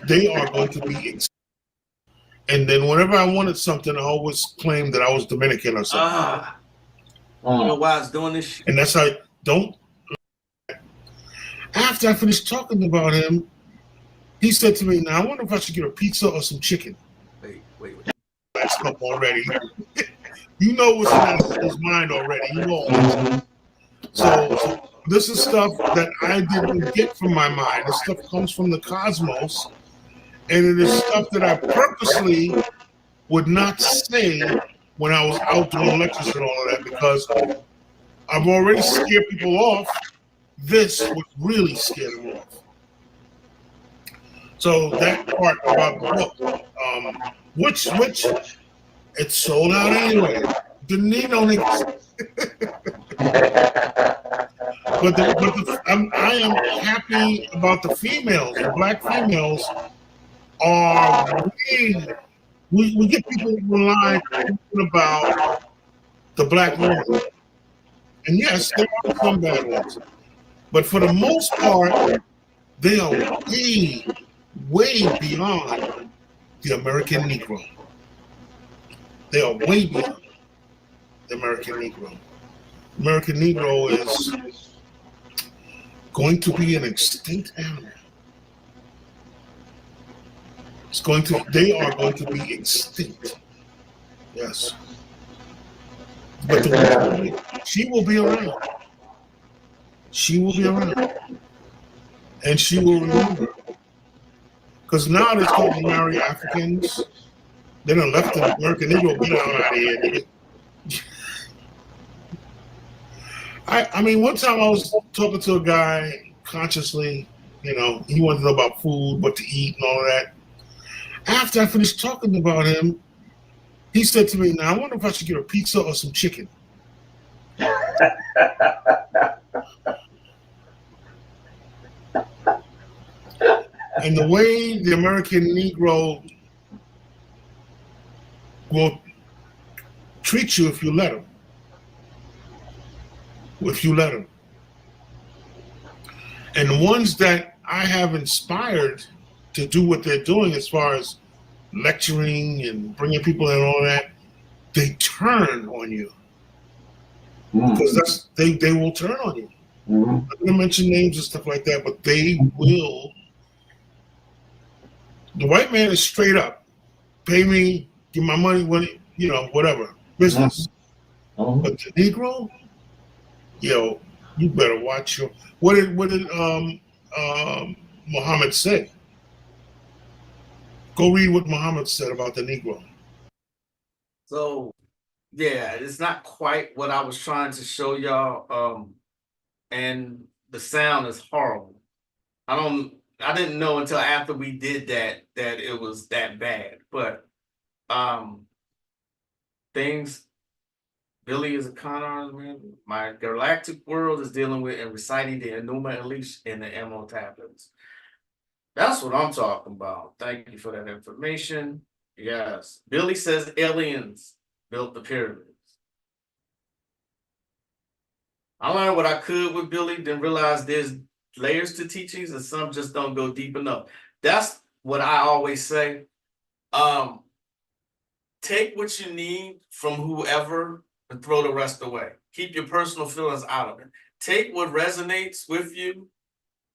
They are going to be extinct. And then whenever I wanted something, I always claimed that I was Dominican or something. I don't know why I was doing this shit. And that's how don't. After I finished talking about him, he said to me, "Now I wonder if I should get a pizza or some chicken." Wait. That's up already. You know what's in his mind already. You know. So this is stuff that I didn't get from my mind. This stuff comes from the cosmos, and it is stuff that I purposely would not say when I was out doing lectures and all of that, because I've already scared people off. This would really scare them off. So that part about the book, which it's sold out anyway. Didn't need no niggas. I am happy about the females. The black females are really. We get people online talking about the black woman. And yes, there are some bad ones. But for the most part, they are way, way beyond the American Negro. They are way beyond the American Negro. American Negro is going to be an extinct animal. They are going to be extinct. Yes. But she will be around. She will be around. And she will remember. Because now they're starting to marry Africans. They done left the American Negro. Get out of here. I mean, one time I was talking to a guy consciously, he wanted to know about food, what to eat and all of that. After I finished talking about him, He said to me, "Now I wonder if I should get a pizza or some chicken." And the way the American Negro will treat you if you let him. If you let him. And the ones that I have inspired to do what they're doing as far as lecturing and bringing people in and all that, they turn on you. Because they will turn on you. I'm not going to mention names and stuff like that, but they will. The white man is straight up. Pay me, give my money when, whatever. Business. But the Negro, yo, you better watch your. What did Muhammad say? Go read what Muhammad said about the Negro. So, yeah, it's not quite what I was trying to show y'all. And the sound is horrible. I didn't know until after we did that it was that bad. But things Billy is a con artist, man. My galactic world is dealing with and reciting the Enuma Elish in the MO tablets. That's what I'm talking about. Thank you for that information. Yes. Billy says aliens built the pyramids. I learned what I could with Billy, then realized there's layers to teachings and some just don't go deep enough. That's what I always say. Take what you need from whoever and throw the rest away. Keep your personal feelings out of it. Take what resonates with you,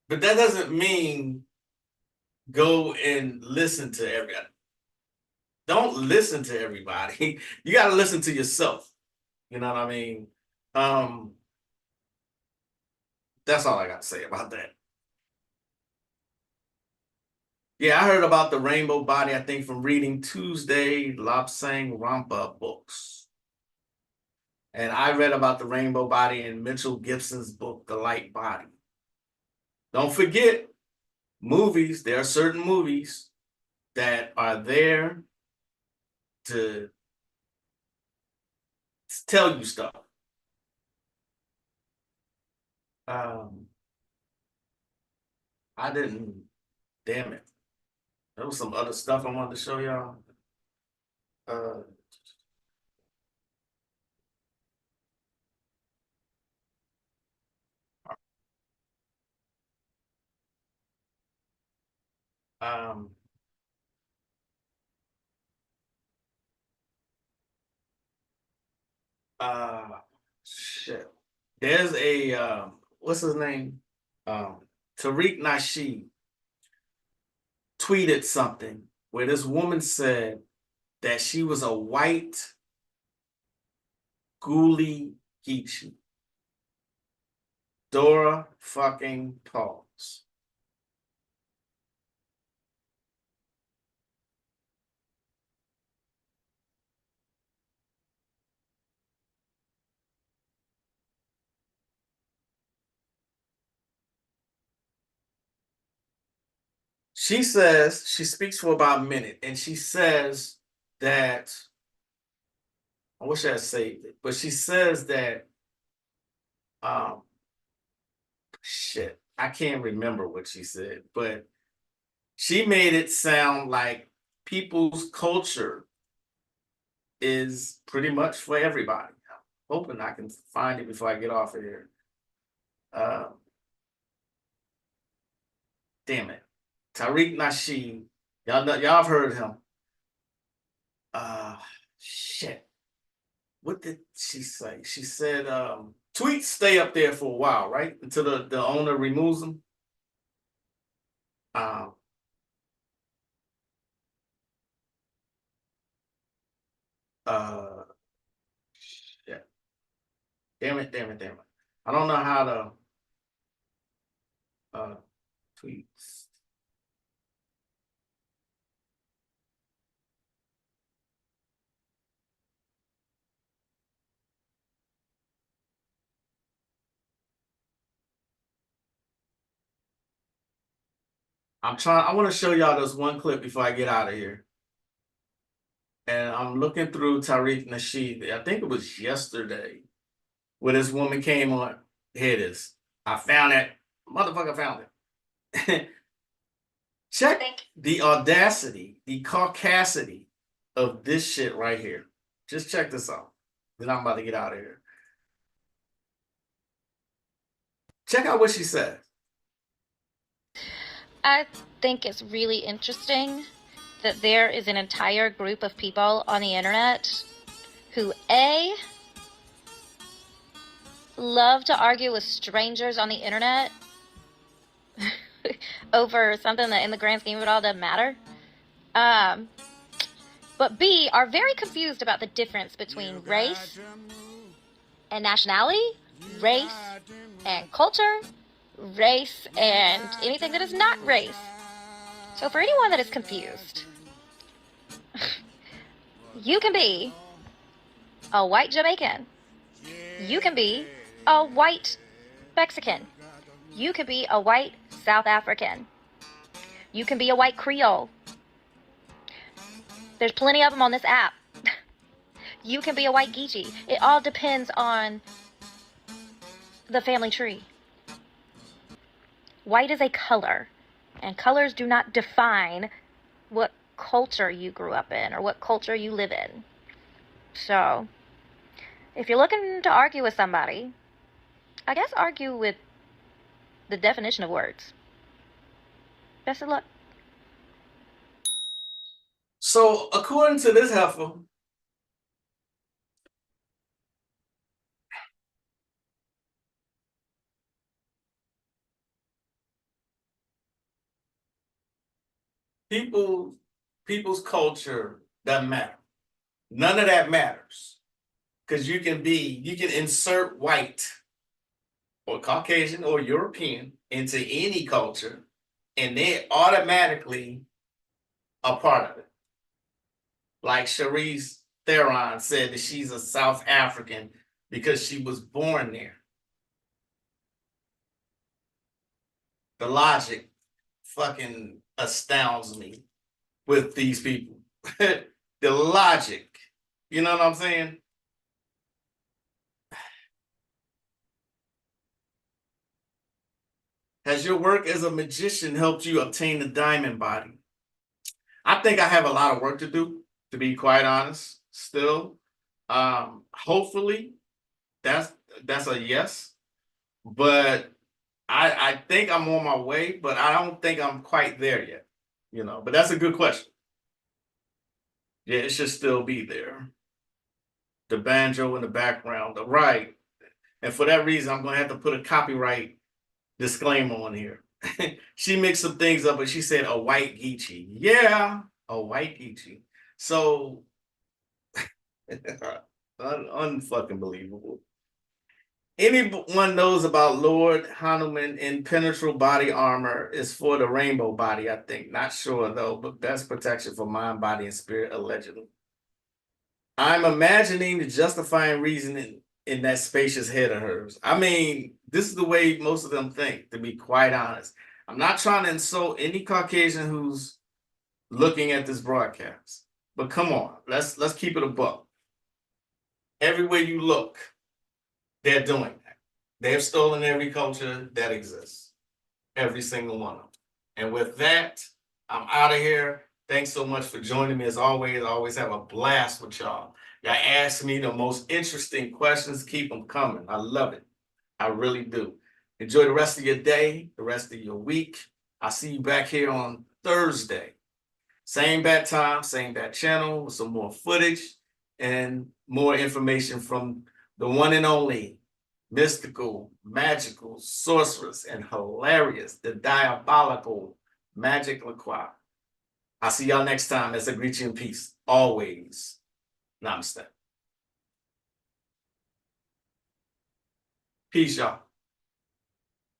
but that doesn't mean go and listen to everybody. Don't listen to everybody. You got to listen to yourself. You know what I mean? That's all I got to say about that. Yeah, I heard about the rainbow body, I think, from reading Tuesday Lobsang Rampa books. And I read about the rainbow body in Mitchell Gibson's book, The Light Body. Don't forget, movies, there are certain movies that are there to tell you stuff. I didn't, damn it. There was some other stuff I wanted to show y'all. Shit. There's a what's his name? Tariq Nasheed tweeted something where this woman said that she was a white Ghoulie Geechee. Dora fucking pause. She says, she speaks for about a minute, and she says that, I wish I had saved it, but she says that, shit, I can't remember what she said, but she made it sound like people's culture is pretty much for everybody. I'm hoping I can find it before I get off of here. Damn it. Tariq Nasheed. Y'all know, y'all have heard him. Shit. What did she say? She said, tweets stay up there for a while, right? Until the owner removes them. Shit. Damn it. I don't know how to tweets. I want to show y'all this one clip before I get out of here. and I'm looking through Tariq Nasheed. I think it was yesterday where this woman came on. Here it is. I found it. Motherfucker found it. Check the audacity, the caucasity of this shit right here. Just check this out. Then I'm about to get out of here. Check out what she said. I think it's really interesting that there is an entire group of people on the internet who A, love to argue with strangers on the internet over something that in the grand scheme of it all doesn't matter. But B, are very confused about the difference between race and nationality, race and culture, race and anything that is not race. So for anyone that is confused, you can be a white Jamaican. You can be a white Mexican. You can be a white South African. You can be a white Creole. There's plenty of them on this app. You can be a white Geechee. It all depends on the family tree. White is a color, and colors do not define what culture you grew up in or what culture you live in. So, if you're looking to argue with somebody, I guess argue with the definition of words. Best of luck. So, according to this heifer, people's culture doesn't matter. None of that matters. Because you can insert white or Caucasian or European into any culture, and they're automatically a part of it. Like Charisse Theron said that she's a South African because she was born there. The logic fucking astounds me with these people. The logic. You know what I'm saying? Has your work as a magician helped you obtain the diamond body? I think I have a lot of work to do, to be quite honest, still. Hopefully, that's a yes. But I think I'm on my way, but I don't think I'm quite there yet. You know, but that's a good question. Yeah, it should still be there. The banjo in the background, right. And for that reason, I'm going to have to put a copyright disclaimer on here. She mixed some things up, but she said a white Geechee. Yeah, a white Geechee. So, unfucking believable. Anyone knows about Lord Hanuman impenetrable body armor is for the rainbow body, I think. Not sure though, but best protection for mind, body, and spirit, allegedly. I'm imagining the justifying reasoning in that spacious head of hers. I mean, this is the way most of them think, to be quite honest. I'm not trying to insult any Caucasian who's looking at this broadcast, but come on, let's keep it a buck. Everywhere you look, they're doing that. They've stolen every culture that exists, every single one of them. And with that, I'm out of here. Thanks so much for joining me. As always, I always have a blast with y'all. Y'all ask me the most interesting questions. Keep them coming. I love it. I really do. Enjoy the rest of your day, the rest of your week. I'll see you back here on Thursday. Same bad time, same bad channel, with some more footage and more information from the one and only mystical, magical, sorceress, and hilarious, the diabolical Magick LaCroix. I'll see y'all next time. As I greet you in peace. Always. Namaste. Peace, y'all.